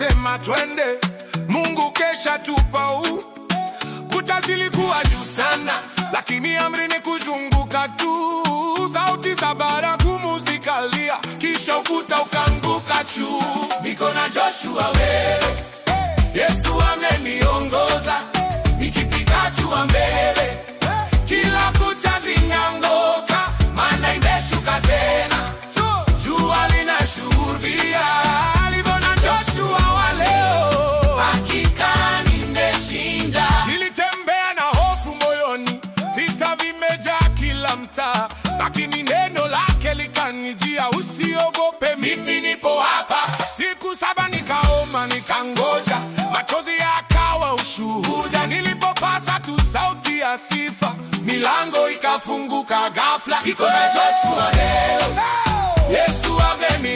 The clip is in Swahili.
akasema twende, Mungu kesha tupa. Kuta zilikuwa juu sana, lakini amri ni kuzunguka tu. Sauti za baragumu zikalia, kisha ukuta ukaanguka juu. Niko na Joshua wewe, Yesu ameniongoza, nikipiga hatua mbele, kila kuta zinangoka, maana imeshuka tena. Jua linashuhudia alivyo na Joshua wa leo, hakika nimeshinda. Nilitembea na hofu moyoni, vita vimejaa kila mtaa, lakini neno lake likanijia, usiogope mimi nipo hapa. Siku 7 nikaomba, nikangoja, machozi yakawa ushuhuda. Nilipopasa tu sauti ya sifa, milango ikafunguka ghafla. Niko na Joshua leo, Yesu ameni